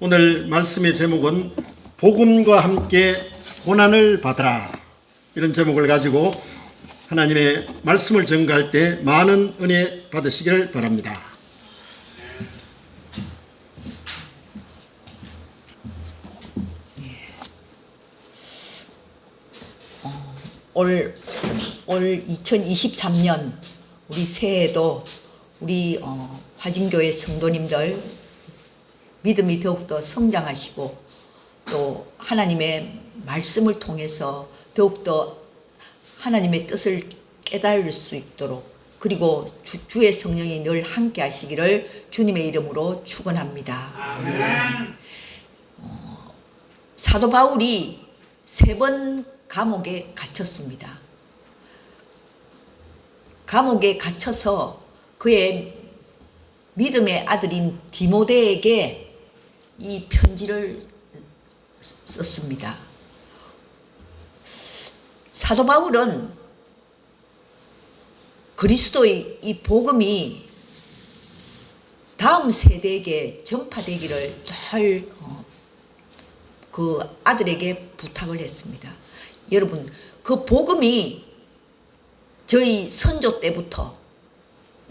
오늘 말씀의 제목은 복음과 함께 고난을 받으라, 이런 제목을 가지고 하나님의 말씀을 전가할 때 많은 은혜 받으시기를 바랍니다. 올 2023년 우리 새해에도 우리 화진교회 성도님들 믿음이 더욱더 성장하시고 또 하나님의 말씀을 통해서 더욱더 하나님의 뜻을 깨달을 수 있도록, 그리고 주의 성령이 늘 함께 하시기를 주님의 이름으로 축원합니다. 아멘. 사도 바울이 3번 감옥에 갇혔습니다. 감옥에 갇혀서 그의 믿음의 아들인 디모데에게 이 편지를 썼습니다. 사도 바울은 그리스도의 이 복음이 다음 세대에게 전파되기를 늘 그 아들에게 부탁을 했습니다. 여러분, 그 복음이 저희 선조 때부터,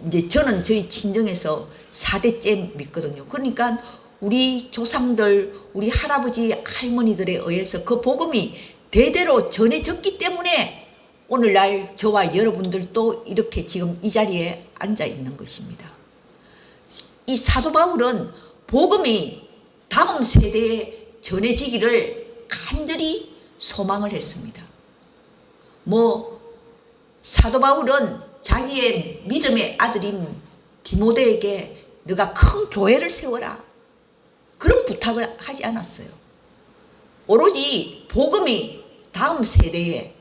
이제 저는 저희 친정에서 4대째 믿거든요. 그러니까 우리 조상들, 우리 할아버지, 할머니들에 의해서 그 복음이 대대로 전해졌기 때문에 오늘날 저와 여러분들도 이렇게 지금 이 자리에 앉아 있는 것입니다. 이 사도 바울은 복음이 다음 세대에 전해지기를 간절히 소망을 했습니다. 사도 바울은 자기의 믿음의 아들인 디모데에게 너가 큰 교회를 세워라, 그런 부탁을 하지 않았어요. 오로지 복음이 다음 세대에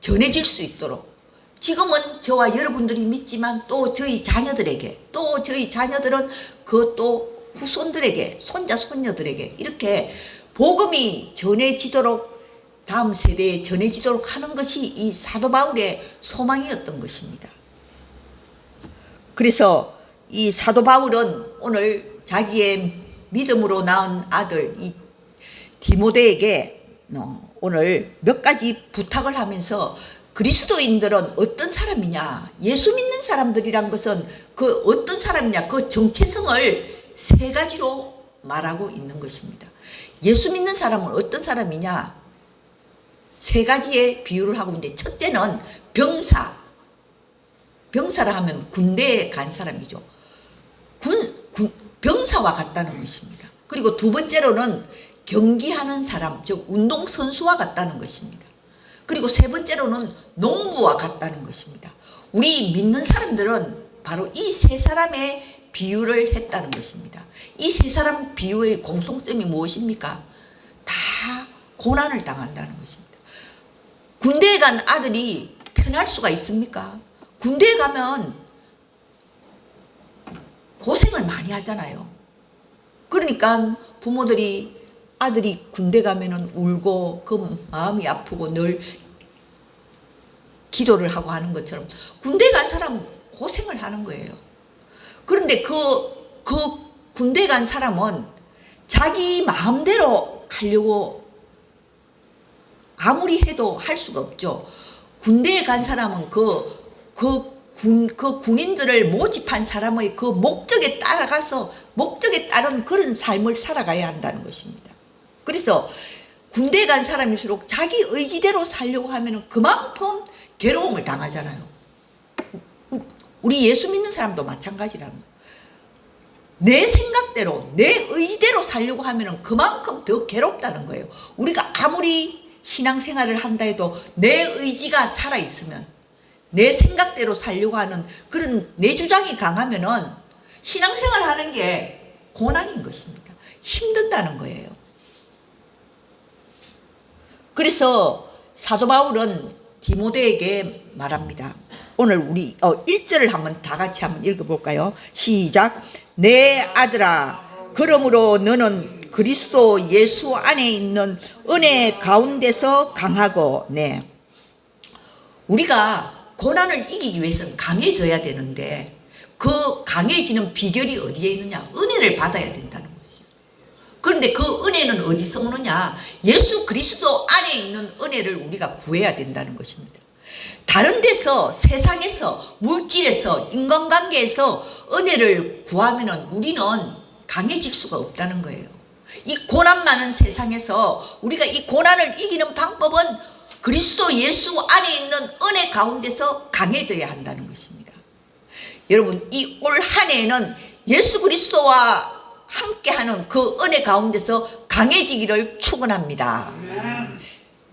전해질 수 있도록, 지금은 저와 여러분들이 믿지만 또 저희 자녀들에게, 또 저희 자녀들은 그것도 후손들에게, 손자 손녀들에게 이렇게 복음이 전해지도록, 다음 세대에 전해지도록 하는 것이 이 사도 바울의 소망이었던 것입니다. 그래서 이 사도 바울은 오늘 자기의 믿음으로 낳은 아들 이 디모데에게 오늘 몇 가지 부탁을 하면서, 그리스도인들은 어떤 사람이냐, 예수 믿는 사람들이란 것은 그 어떤 사람이냐, 그 정체성을 3가지로 말하고 있는 것입니다. 예수 믿는 사람은 어떤 사람이냐, 3가지의 비유를 하고 있는데, 첫째는 병사라 하면 군대에 간 사람이죠. 병사와 같다는 것입니다. 그리고 2번째로는 경기하는 사람, 즉 운동선수와 같다는 것입니다. 그리고 3번째로는 농부와 같다는 것입니다. 우리 믿는 사람들은 바로 이 3사람의 비유를 했다는 것입니다. 이 3사람 비유의 공통점이 무엇입니까? 다 고난을 당한다는 것입니다. 군대에 간 아들이 편할 수가 있습니까? 군대에 가면 고생을 많이 하잖아요. 그러니까 부모들이 아들이 군대 가면은 울고 그 마음이 아프고 늘 기도를 하고 하는 것처럼 군대 간 사람은 고생을 하는 거예요. 그런데 그 군대 간 사람은 자기 마음대로 하려고 아무리 해도 할 수가 없죠. 군대에 간 사람은 군인들을 모집한 사람의 그 목적에 따라가서 목적에 따른 그런 삶을 살아가야 한다는 것입니다. 그래서 군대에 간 사람일수록 자기 의지대로 살려고 하면 그만큼 괴로움을 당하잖아요. 우리 예수 믿는 사람도 마찬가지라는 거예요. 내 생각대로, 내 의지대로 살려고 하면 그만큼 더 괴롭다는 거예요. 우리가 아무리 신앙생활을 한다 해도 내 의지가 살아있으면, 내 생각대로 살려고 하는 그런 내 주장이 강하면은 신앙생활 하는 게 고난인 것입니다. 힘든다는 거예요. 그래서 사도 바울은 디모데에게 말합니다. 오늘 우리 1절을 한번 다 같이 한번 읽어볼까요? 시작. 내 아들아, 그러므로 너는 그리스도 예수 안에 있는 은혜 가운데서 강하고. 우리가 고난을 이기기 위해서는 강해져야 되는데, 그 강해지는 비결이 어디에 있느냐? 은혜를 받아야 된다는 것이에요. 그런데 그 은혜는 어디서 오느냐? 예수 그리스도 안에 있는 은혜를 우리가 구해야 된다는 것입니다. 다른 데서, 세상에서, 물질에서, 인간관계에서 은혜를 구하면 우리는 강해질 수가 없다는 거예요. 이 고난 많은 세상에서 우리가 이 고난을 이기는 방법은 그리스도 예수 안에 있는 은혜 가운데서 강해져야 한다는 것입니다. 여러분, 이 올 한 해에는 예수 그리스도와 함께하는 그 은혜 가운데서 강해지기를 축원합니다.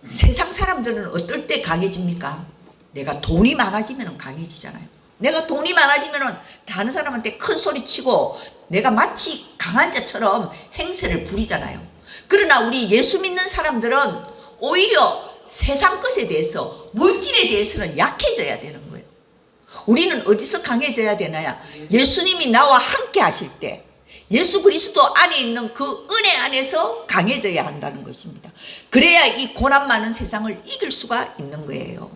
세상 사람들은 어떨 때 강해집니까? 내가 돈이 많아지면 강해지잖아요. 내가 돈이 많아지면 다른 사람한테 큰 소리 치고 내가 마치 강한 자처럼 행세를 부리잖아요. 그러나 우리 예수 믿는 사람들은 오히려 세상 것에 대해서, 물질에 대해서는 약해져야 되는 거예요. 우리는 어디서 강해져야 되나요? 예수님이 나와 함께 하실 때, 예수 그리스도 안에 있는 그 은혜 안에서 강해져야 한다는 것입니다. 그래야 이 고난 많은 세상을 이길 수가 있는 거예요.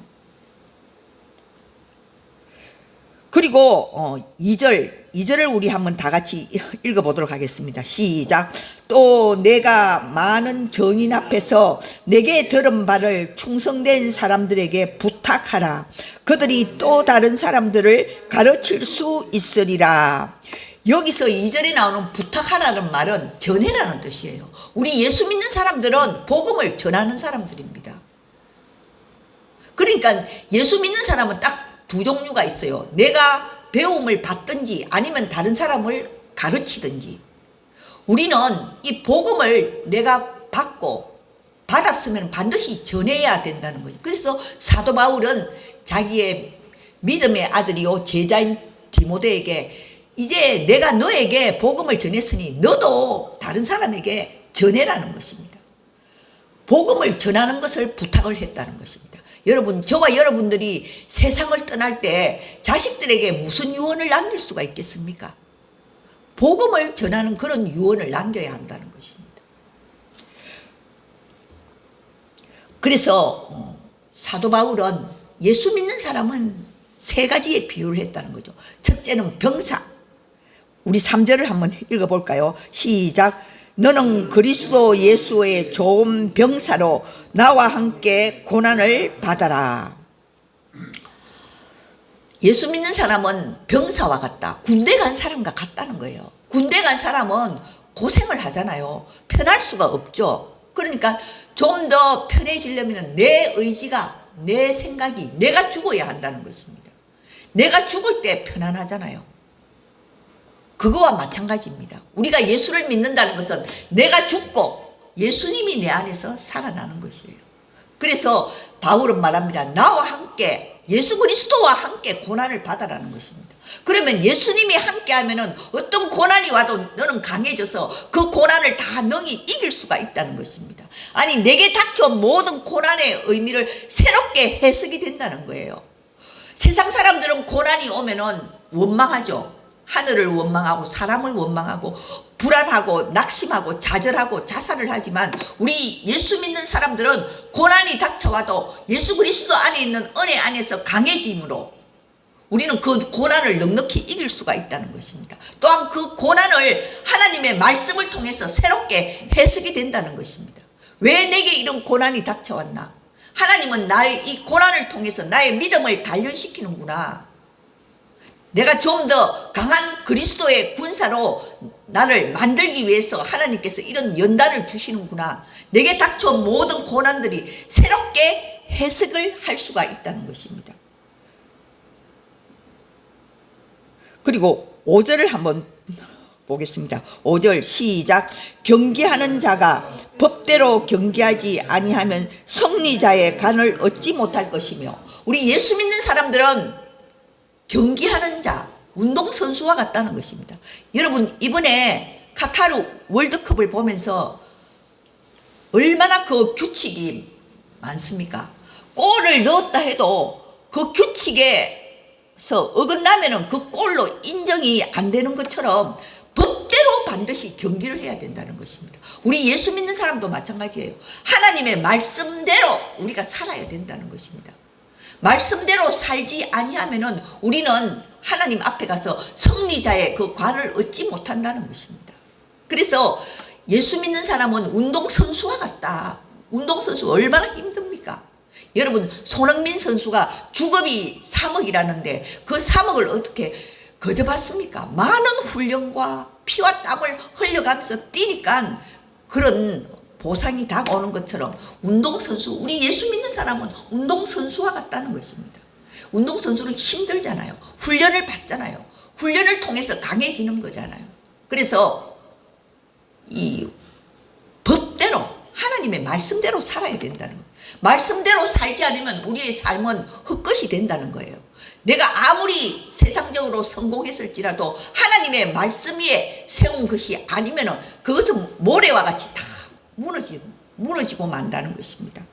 그리고 2절을 우리 한번 다 같이 읽어보도록 하겠습니다. 시작. 또 내가 많은 정인 앞에서 내게 들은 바를 충성된 사람들에게 부탁하라. 그들이 또 다른 사람들을 가르칠 수 있으리라. 여기서 2절에 나오는 부탁하라는 말은 전해라는 뜻이에요. 우리 예수 믿는 사람들은 복음을 전하는 사람들입니다. 그러니까 예수 믿는 사람은 딱 두 종류가 있어요. 내가 배움을 받든지 아니면 다른 사람을 가르치든지. 우리는 이 복음을 내가 받았으면 반드시 전해야 된다는 거죠. 그래서 사도 바울은 자기의 믿음의 아들이요 제자인 디모데에게 이제 내가 너에게 복음을 전했으니 너도 다른 사람에게 전해라는 것입니다. 복음을 전하는 것을 부탁을 했다는 것입니다. 여러분, 저와 여러분들이 세상을 떠날 때 자식들에게 무슨 유언을 남길 수가 있겠습니까? 복음을 전하는 그런 유언을 남겨야 한다는 것입니다. 그래서 사도 바울은 예수 믿는 사람은 세 가지의 비유를 했다는 거죠. 첫째는 병사. 우리 3절을 한번 읽어볼까요? 시작. 너는 그리스도 예수의 좋은 병사로 나와 함께 고난을 받아라. 예수 믿는 사람은 병사와 같다. 군대 간 사람과 같다는 거예요. 군대 간 사람은 고생을 하잖아요. 편할 수가 없죠. 그러니까 좀 더 편해지려면 내 의지가, 내 생각이, 내가 죽어야 한다는 것입니다. 내가 죽을 때 편안하잖아요. 그거와 마찬가지입니다. 우리가 예수를 믿는다는 것은 내가 죽고 예수님이 내 안에서 살아나는 것이에요. 그래서 바울은 말합니다. 나와 함께, 예수 그리스도와 함께 고난을 받아라는 것입니다. 그러면 예수님이 함께 하면은 어떤 고난이 와도 너는 강해져서 그 고난을 다 능히 이길 수가 있다는 것입니다. 아니, 내게 닥쳐온 모든 고난의 의미를 새롭게 해석이 된다는 거예요. 세상 사람들은 고난이 오면은 원망하죠. 하늘을 원망하고 사람을 원망하고 불안하고 낙심하고 좌절하고 자살을 하지만 우리 예수 믿는 사람들은 고난이 닥쳐와도 예수 그리스도 안에 있는 은혜 안에서 강해짐으로 우리는 그 고난을 넉넉히 이길 수가 있다는 것입니다. 또한 그 고난을 하나님의 말씀을 통해서 새롭게 해석이 된다는 것입니다. 왜 내게 이런 고난이 닥쳐왔나? 하나님은 나의 이 고난을 통해서 나의 믿음을 단련시키는구나. 내가 좀 더 강한 그리스도의 군사로 나를 만들기 위해서 하나님께서 이런 연단을 주시는구나. 내게 닥쳐온 모든 고난들이 새롭게 해석을 할 수가 있다는 것입니다. 그리고 5절을 한번 보겠습니다. 5절 시작. 경계하는 자가 법대로 경계하지 아니하면 승리자의 간을 얻지 못할 것이며. 우리 예수 믿는 사람들은 경기하는 자, 운동선수와 같다는 것입니다. 여러분, 이번에 카타르 월드컵을 보면서 얼마나 그 규칙이 많습니까? 골을 넣었다 해도 그 규칙에서 어긋나면은 그 골로 인정이 안 되는 것처럼 법대로 반드시 경기를 해야 된다는 것입니다. 우리 예수 믿는 사람도 마찬가지예요. 하나님의 말씀대로 우리가 살아야 된다는 것입니다. 말씀대로 살지 아니하면은 우리는 하나님 앞에 가서 승리자의 그 관을 얻지 못한다는 것입니다. 그래서 예수 믿는 사람은 운동선수와 같다. 운동선수 얼마나 힘듭니까? 여러분, 손흥민 선수가 주급이 3억이라는데 그 3억을 어떻게 거저 받습니까? 많은 훈련과 피와 땀을 흘려가면서 뛰니까 그런 보상이 다가오는 것처럼 운동선수, 우리 예수 믿는 사람은 운동선수와 같다는 것입니다. 운동선수는 힘들잖아요. 훈련을 받잖아요. 훈련을 통해서 강해지는 거잖아요. 그래서 이 법대로, 하나님의 말씀대로 살아야 된다는 거예요. 말씀대로 살지 않으면 우리의 삶은 헛것이 된다는 거예요. 내가 아무리 세상적으로 성공했을지라도 하나님의 말씀 위에 세운 것이 아니면 그것은 모래와 같이 다 무너지고 만다는 것입니다.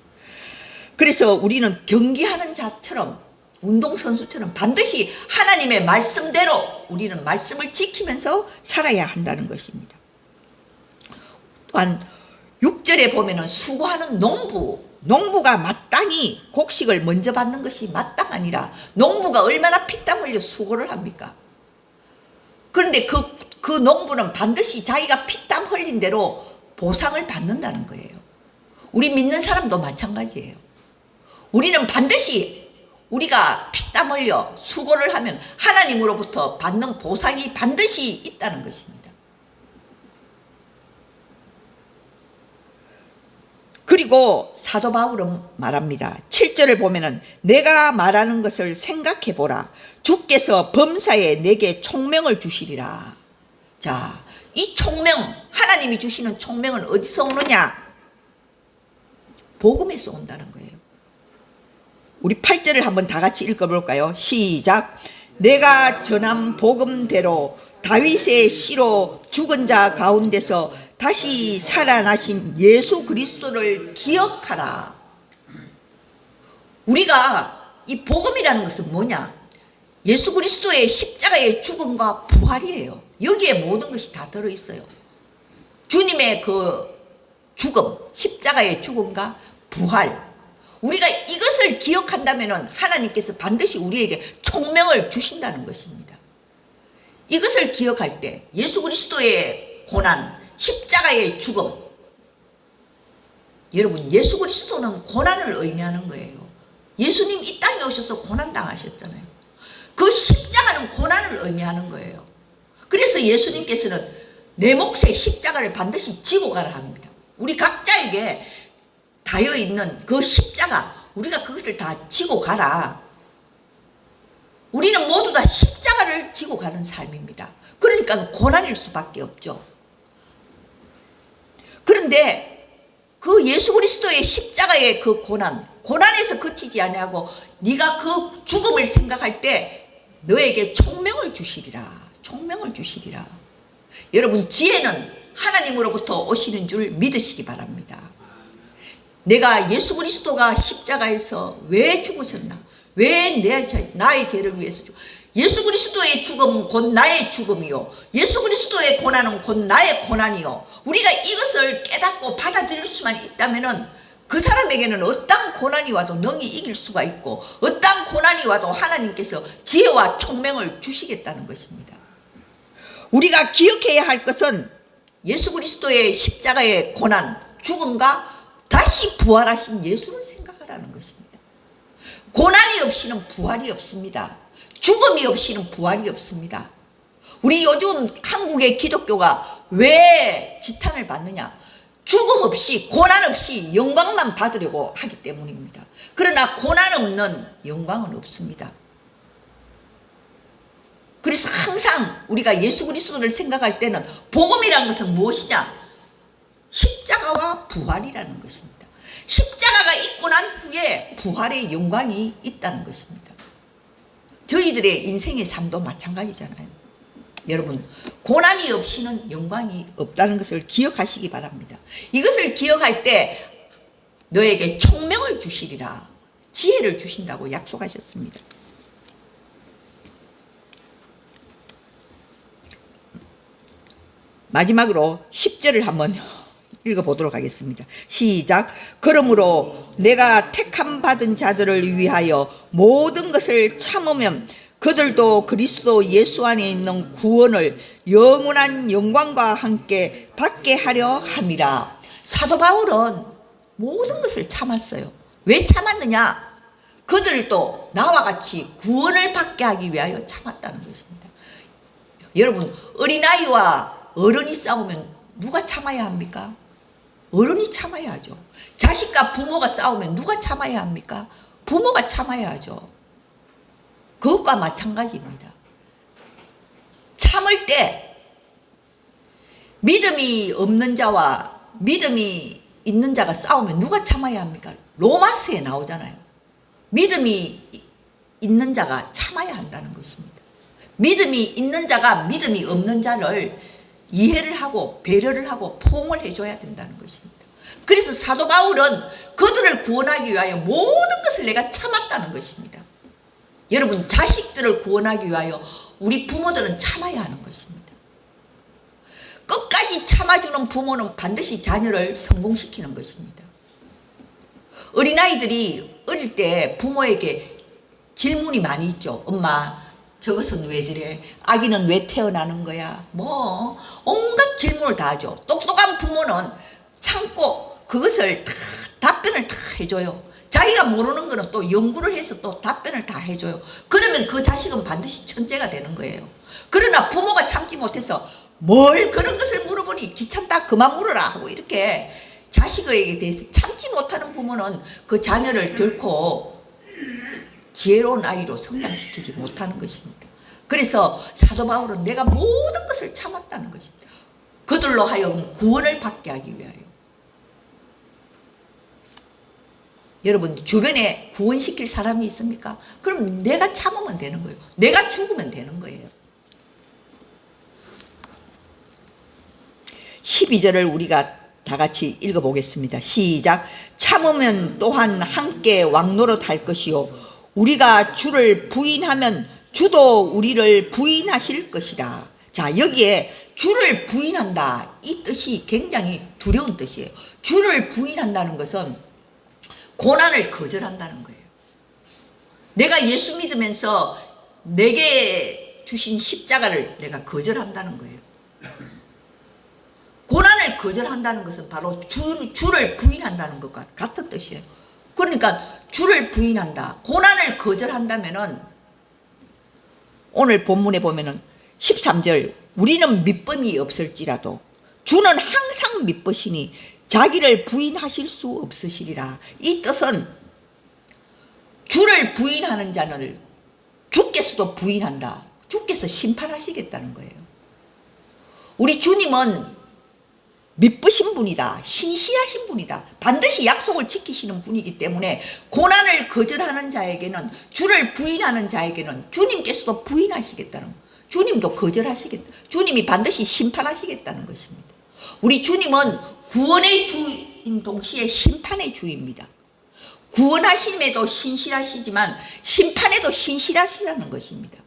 그래서 우리는 경기하는 자처럼, 운동선수처럼 반드시 하나님의 말씀대로 우리는 말씀을 지키면서 살아야 한다는 것입니다. 또한 6절에 보면은 수고하는 농부가 마땅히 곡식을 먼저 받는 것이 마땅하니라. 농부가 얼마나 피땀 흘려 수고를 합니까? 그런데 그 농부는 반드시 자기가 피땀 흘린 대로 보상을 받는다는 거예요. 우리 믿는 사람도 마찬가지예요. 우리는 반드시 우리가 피땀 흘려 수고를 하면 하나님으로부터 받는 보상이 반드시 있다는 것입니다. 그리고 사도 바울은 말합니다. 7절을 보면은 내가 말하는 것을 생각해 보라. 주께서 범사에 내게 총명을 주시리라. 자, 이 총명, 하나님이 주시는 총명은 어디서 오느냐? 복음에서 온다는 거예요. 우리 8절을 한번 다 같이 읽어볼까요? 시작. 내가 전한 복음대로 다윗의 씨로 죽은 자 가운데서 다시 살아나신 예수 그리스도를 기억하라. 우리가 이 복음이라는 것은 뭐냐? 예수 그리스도의 십자가의 죽음과 부활이에요. 여기에 모든 것이 다 들어있어요. 주님의 그 죽음, 십자가의 죽음과 부활. 우리가 이것을 기억한다면 하나님께서 반드시 우리에게 총명을 주신다는 것입니다. 이것을 기억할 때 예수 그리스도의 고난, 십자가의 죽음. 여러분, 예수 그리스도는 고난을 의미하는 거예요. 예수님 이 땅에 오셔서 고난 당하셨잖아요. 그 십자가는 고난을 의미하는 거예요. 그래서 예수님께서는 내 몫의 십자가를 반드시 지고 가라 합니다. 우리 각자에게 닿여 있는 그 십자가, 우리가 그것을 다 지고 가라. 우리는 모두 다 십자가를 지고 가는 삶입니다. 그러니까 고난일 수밖에 없죠. 그런데 그 예수 그리스도의 십자가의 그 고난에서 그치지 아니하고 네가 그 죽음을 생각할 때 너에게 총명을 주시리라. 총명을 주시리라. 여러분, 지혜는 하나님으로부터 오시는 줄 믿으시기 바랍니다. 내가 예수 그리스도가 십자가에서 왜 죽으셨나? 왜 나의 죄를 위해서 예수 그리스도의 죽음은 곧 나의 죽음이요, 예수 그리스도의 고난은 곧 나의 고난이요. 우리가 이것을 깨닫고 받아들일 수만 있다면 그 사람에게는 어떤 고난이 와도 능히 이길 수가 있고, 어떤 고난이 와도 하나님께서 지혜와 총명을 주시겠다는 것입니다. 우리가 기억해야 할 것은 예수 그리스도의 십자가의 고난, 죽음과 다시 부활하신 예수를 생각하라는 것입니다. 고난이 없이는 부활이 없습니다. 죽음이 없이는 부활이 없습니다. 우리 요즘 한국의 기독교가 왜 지탄을 받느냐? 죽음 없이, 고난 없이 영광만 받으려고 하기 때문입니다. 그러나 고난 없는 영광은 없습니다. 그래서 항상 우리가 예수 그리스도를 생각할 때는 복음이라는 것은 무엇이냐? 십자가와 부활이라는 것입니다. 십자가가 있고 난 후에 부활의 영광이 있다는 것입니다. 저희들의 인생의 삶도 마찬가지잖아요. 여러분, 고난이 없이는 영광이 없다는 것을 기억하시기 바랍니다. 이것을 기억할 때 너에게 총명을 주시리라, 지혜를 주신다고 약속하셨습니다. 마지막으로 10절을 한번 읽어보도록 하겠습니다. 시작. 그러므로 내가 택함 받은 자들을 위하여 모든 것을 참으면 그들도 그리스도 예수 안에 있는 구원을 영원한 영광과 함께 받게 하려 함이라. 사도 바울은 모든 것을 참았어요. 왜 참았느냐? 그들도 나와 같이 구원을 받게 하기 위하여 참았다는 것입니다. 여러분, 어린아이와 어른이 싸우면 누가 참아야 합니까? 어른이 참아야 하죠. 자식과 부모가 싸우면 누가 참아야 합니까? 부모가 참아야 하죠. 그것과 마찬가지입니다. 참을 때 믿음이 없는 자와 믿음이 있는 자가 싸우면 누가 참아야 합니까? 로마서에 나오잖아요. 믿음이 있는 자가 참아야 한다는 것입니다. 믿음이 있는 자가 믿음이 없는 자를 이해를 하고 배려를 하고 포용을 해줘야 된다는 것입니다. 그래서 사도 바울은 그들을 구원하기 위하여 모든 것을 내가 참았다는 것입니다. 여러분, 자식들을 구원하기 위하여 우리 부모들은 참아야 하는 것입니다. 끝까지 참아주는 부모는 반드시 자녀를 성공시키는 것입니다. 어린아이들이 어릴 때 부모에게 질문이 많이 있죠. 엄마, 저것은 왜 저래? 아기는 왜 태어나는 거야? 뭐 온갖 질문을 다 하죠. 똑똑한 부모는 참고 그것을 다 답변을 다 해줘요. 자기가 모르는 거는 또 연구를 해서 또 답변을 다 해줘요. 그러면 그 자식은 반드시 천재가 되는 거예요. 그러나 부모가 참지 못해서 뭘 그런 것을 물어보니 귀찮다, 그만 물어라 하고 이렇게 자식에게 대해서 참지 못하는 부모는 그 자녀를 결코 지혜로운 아이로 성장시키지 못하는 것입니다. 그래서 사도 바울은 내가 모든 것을 참았다는 것입니다. 그들로 하여금 구원을 받게 하기 위하여. 여러분, 주변에 구원시킬 사람이 있습니까? 그럼 내가 참으면 되는 거예요. 내가 죽으면 되는 거예요. 12절을 우리가 다 같이 읽어보겠습니다. 시작. 참으면 또한 함께 왕노릇 할 것이요 우리가 주를 부인하면 주도 우리를 부인하실 것이라. 자, 여기에 주를 부인한다, 이 뜻이 굉장히 두려운 뜻이에요. 주를 부인한다는 것은 고난을 거절한다는 거예요. 내가 예수 믿으면서 내게 주신 십자가를 내가 거절한다는 거예요. 고난을 거절한다는 것은 바로 주를 부인한다는 것과 같은 뜻이에요. 그러니까 주를 부인한다, 고난을 거절한다면은 오늘 본문에 보면은 13절 우리는 믿음이 없을지라도 주는 항상 믿으시니 자기를 부인하실 수 없으시리라. 이 뜻은 주를 부인하는 자는 주께서도 부인한다. 주께서 심판하시겠다는 거예요. 우리 주님은 믿으신 분이다. 신실하신 분이다. 반드시 약속을 지키시는 분이기 때문에 고난을 거절하는 자에게는, 주를 부인하는 자에게는 주님께서도 부인하시겠다는 거예요. 주님도 거절하시겠다. 주님이 반드시 심판하시겠다는 것입니다. 우리 주님은 구원의 주인 동시에 심판의 주입니다. 구원하심에도 신실하시지만 심판에도 신실하시다는 것입니다.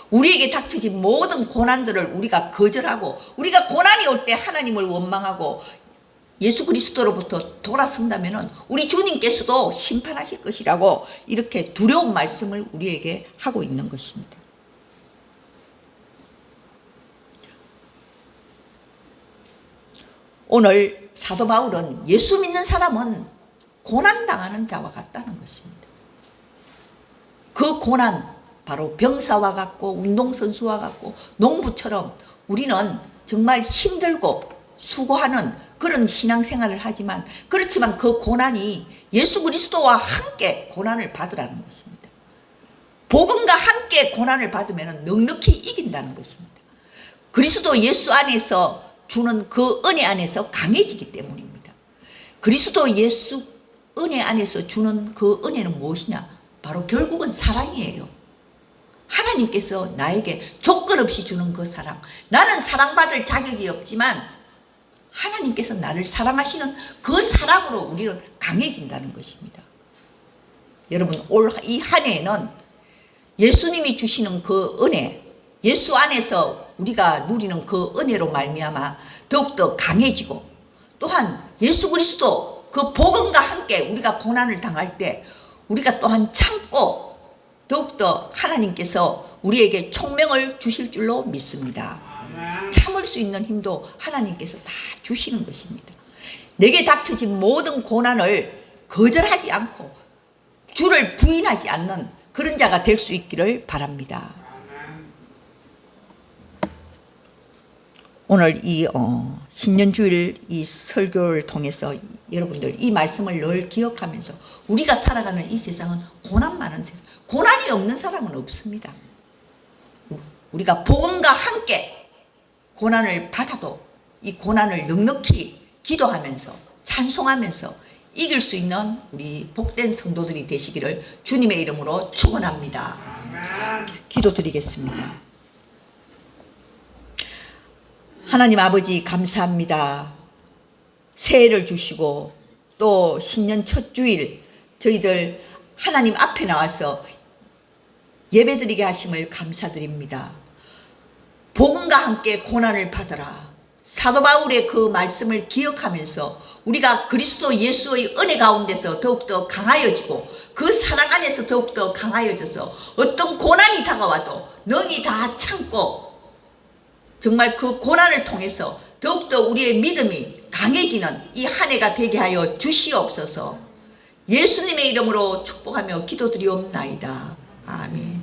우리에게 닥쳐진 모든 고난들을 우리가 거절하고, 우리가 고난이 올 때 하나님을 원망하고 예수 그리스도로부터 돌아선다면 우리 주님께서도 심판하실 것이라고 이렇게 두려운 말씀을 우리에게 하고 있는 것입니다. 오늘 사도 바울은 예수 믿는 사람은 고난당하는 자와 같다는 것입니다. 그 고난, 바로 병사와 같고 운동선수와 같고 농부처럼 우리는 정말 힘들고 수고하는 그런 신앙생활을 하지만, 그렇지만 그 고난이 예수 그리스도와 함께 고난을 받으라는 것입니다. 복음과 함께 고난을 받으면 넉넉히 이긴다는 것입니다. 그리스도 예수 안에서 주는 그 은혜 안에서 강해지기 때문입니다. 그리스도 예수 은혜 안에서 주는 그 은혜는 무엇이냐? 바로 결국은 사랑이에요. 하나님께서 나에게 조건 없이 주는 그 사랑. 나는 사랑받을 자격이 없지만 하나님께서 나를 사랑하시는 그 사랑으로 우리는 강해진다는 것입니다. 여러분, 올 이 한 해에는 예수님이 주시는 그 은혜, 예수 안에서 우리가 누리는 그 은혜로 말미암아 더욱더 강해지고, 또한 예수 그리스도 그 복음과 함께 우리가 고난을 당할 때 우리가 또한 참고 더욱더 하나님께서 우리에게 총명을 주실 줄로 믿습니다. 참을 수 있는 힘도 하나님께서 다 주시는 것입니다. 내게 닥쳐진 모든 고난을 거절하지 않고 주를 부인하지 않는 그런 자가 될 수 있기를 바랍니다. 오늘 이 신년주일 이 설교를 통해서 여러분들 이 말씀을 늘 기억하면서 우리가 살아가는 이 세상은 고난 많은 세상, 고난이 없는 사람은 없습니다. 우리가 복음과 함께 고난을 받아도 이 고난을 넉넉히 기도하면서 찬송하면서 이길 수 있는 우리 복된 성도들이 되시기를 주님의 이름으로 축원합니다. 기도드리겠습니다. 하나님 아버지 감사합니다. 새해를 주시고 또 신년 첫 주일 저희들 하나님 앞에 나와서 예배드리게 하심을 감사드립니다. 복음과 함께 고난을 받으라. 사도 바울의 그 말씀을 기억하면서 우리가 그리스도 예수의 은혜 가운데서 더욱더 강하여지고 그 사랑 안에서 더욱더 강하여져서 어떤 고난이 다가와도 능히 다 참고 정말 그 고난을 통해서 더욱더 우리의 믿음이 강해지는 이 한 해가 되게 하여 주시옵소서. 예수님의 이름으로 축복하며 기도드리옵나이다. 아멘.